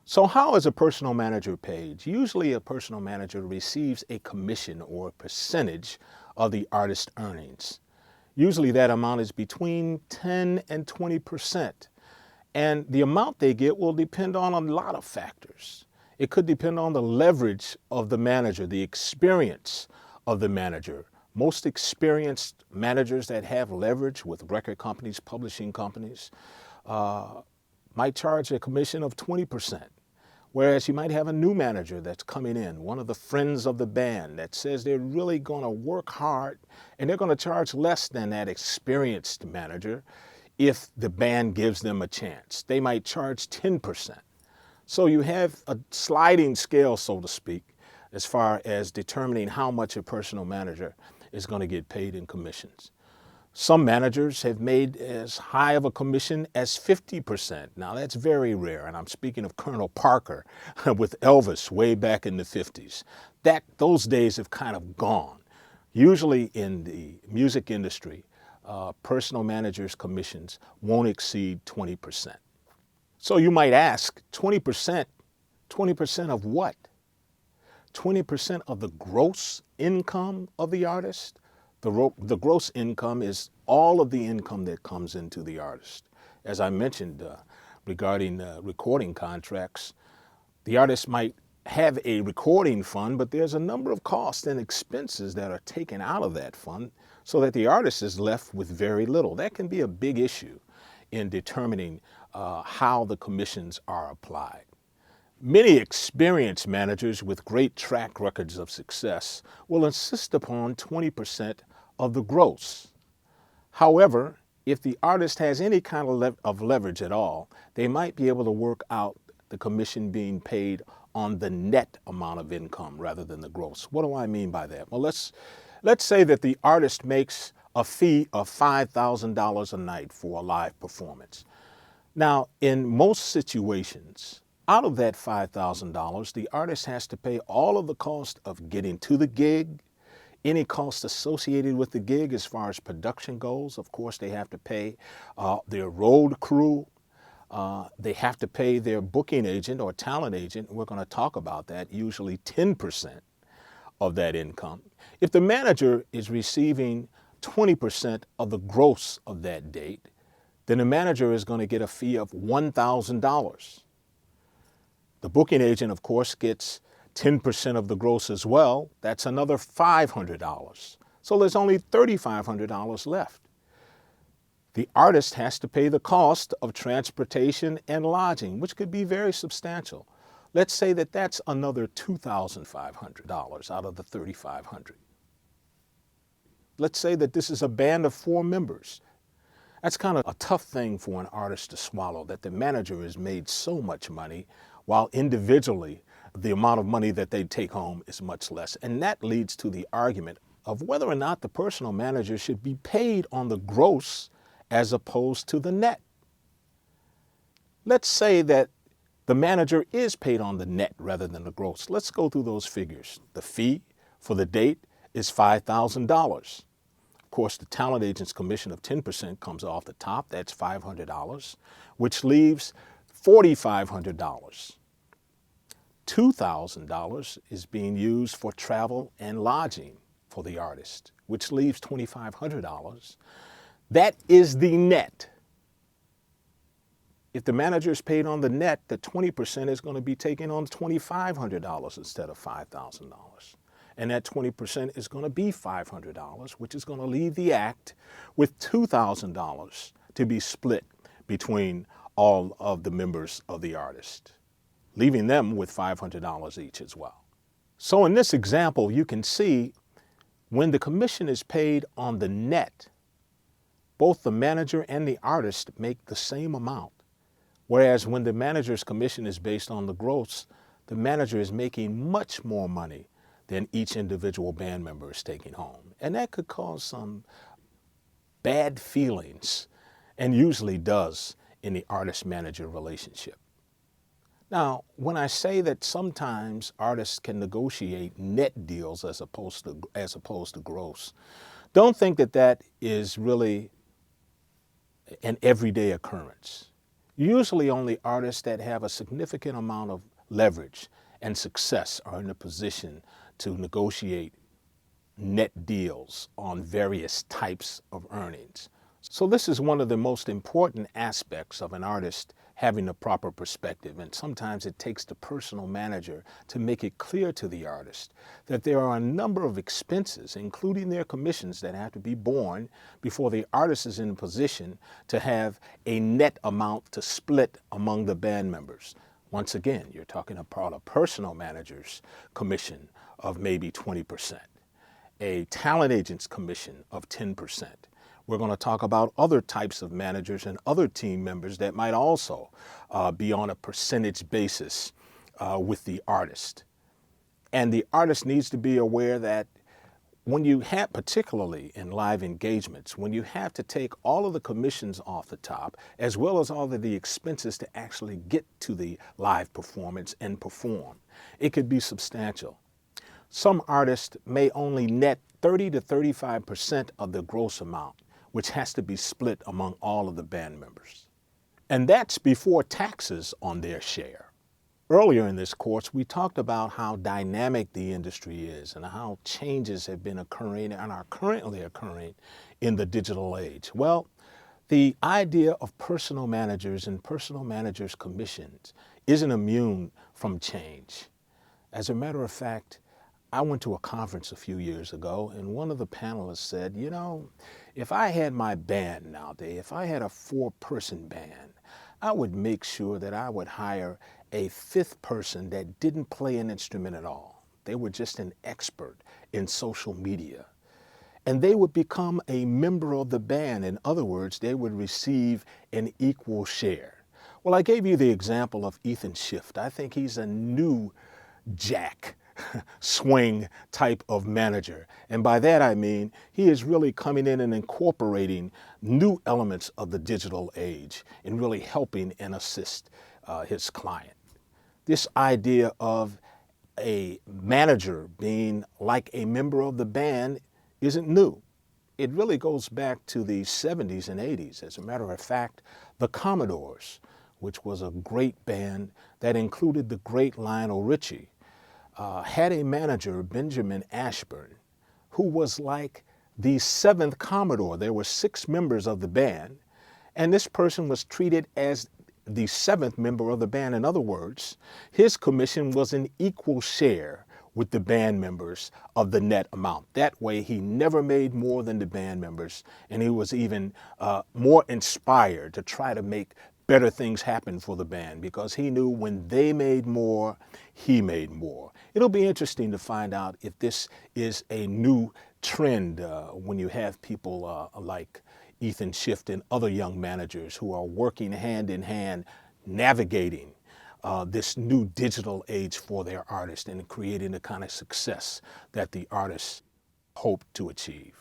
So how is a personal manager paid? Usually a personal manager receives a commission or a percentage of the artist's earnings. Usually that amount is between 10 and 20%. And the amount they get will depend on a lot of factors. It could depend on the leverage of the manager, the experience of the manager. Most experienced managers that have leverage with record companies, publishing companies, might charge a commission of 20%. Whereas you might have a new manager that's coming in, one of the friends of the band that says they're really going to work hard and they're going to charge less than that experienced manager if the band gives them a chance. They might charge 10%. So you have a sliding scale, so to speak, as far as determining how much a personal manager is going to get paid in commissions. Some managers have made as high of a commission as 50%. Now that's very rare, and I'm speaking of Colonel Parker with Elvis way back in the 50s. Those days have kind of gone. Usually in the music industry, personal managers' commissions won't exceed 20%. So you might ask, 20%? 20% of what? 20% of the gross income of the artist? The gross income is all of the income that comes into the artist. As I mentioned regarding recording contracts, the artist might have a recording fund, but there's a number of costs and expenses that are taken out of that fund so that the artist is left with very little. That can be a big issue in determining how the commissions are applied. Many experienced managers with great track records of success will insist upon 20% of the gross. However, if the artist has any kind of leverage at all, they might be able to work out the commission being paid on the net amount of income rather than the gross. What do I mean by that? Well, let's say that the artist makes a fee of $5,000 a night for a live performance. Now, in most situations, out of that $5,000, the artist has to pay all of the cost of getting to the gig, any cost associated with the gig as far as production goes. Of course, they have to pay their road crew. They have to pay their booking agent or talent agent. We're going to talk about that, usually 10% of that income. If the manager is receiving 20% of the gross of that date, then the manager is going to get a fee of $1,000. The booking agent, of course, gets 10% of the gross as well. That's another $500. So there's only $3,500 left. The artist has to pay the cost of transportation and lodging, which could be very substantial. Let's say that that's another $2,500 out of the $3,500. Let's say that this is a band of 4 members. That's kind of a tough thing for an artist to swallow, that the manager has made so much money while individually the amount of money that they take home is much less. And that leads to the argument of whether or not the personal manager should be paid on the gross as opposed to the net. Let's say that the manager is paid on the net rather than the gross. Let's go through those figures. The fee for the date is $5,000. Of course, the talent agent's commission of 10% comes off the top. That's $500, which leaves $4,500. $2,000 is being used for travel and lodging for the artist, which leaves $2,500. That is the net. If the manager is paid on the net, the 20% is going to be taken on $2,500 instead of $5,000. And that 20% is going to be $500, which is going to leave the act with $2,000 to be split between all of the members of the artist, leaving them with $500 each as well. So in this example, you can see when the commission is paid on the net, both the manager and the artist make the same amount. Whereas when the manager's commission is based on the gross, the manager is making much more money than each individual band member is taking home. And that could cause some bad feelings, and usually does in the artist-manager relationship. Now, when I say that sometimes artists can negotiate net deals as opposed to gross, don't think that that is really an everyday occurrence. Usually only artists that have a significant amount of leverage and success are in a position to negotiate net deals on various types of earnings. So this is one of the most important aspects of an artist having a proper perspective, and sometimes it takes the personal manager to make it clear to the artist that there are a number of expenses, including their commissions, that have to be borne before the artist is in a position to have a net amount to split among the band members. Once again, you're talking about a personal manager's commission of maybe 20%, a talent agent's commission of 10%. We're going to talk about other types of managers and other team members that might also be on a percentage basis with the artist. And the artist needs to be aware that when you have, particularly in live engagements, when you have to take all of the commissions off the top, as well as all of the expenses to actually get to the live performance and perform, it could be substantial. Some artists may only net 30 to 35% of the gross amount, which has to be split among all of the band members. And that's before taxes on their share. Earlier in this course, we talked about how dynamic the industry is and how changes have been occurring and are currently occurring in the digital age. Well, the idea of personal managers and personal managers' commissions isn't immune from change. As a matter of fact, I went to a conference a few years ago, and one of the panelists said, you know, if I had my band nowadays, if I had a 4-person band, I would make sure that I would hire a 5th person that didn't play an instrument at all. They were just an expert in social media. And they would become a member of the band. In other words, they would receive an equal share. Well, I gave you the example of Ethan Schiff. I think he's a new jack swing type of manager. And by that I mean he is really coming in and incorporating new elements of the digital age and really helping and assist his client. This idea of a manager being like a member of the band isn't new. It really goes back to the 70s and 80s. As a matter of fact, the Commodores, which was a great band that included the great Lionel Richie, had a manager, Benjamin Ashburn, who was like the 7th Commodore. There were 6 members of the band, and this person was treated as the 7th member of the band. In other words, his commission was an equal share with the band members of the net amount. That way, he never made more than the band members, and he was even more inspired to try to make better things happen for the band because he knew when they made more, he made more. It'll be interesting to find out if this is a new trend when you have people like Ethan Schiff and other young managers who are working hand in hand, navigating this new digital age for their artists and creating the kind of success that the artists hope to achieve.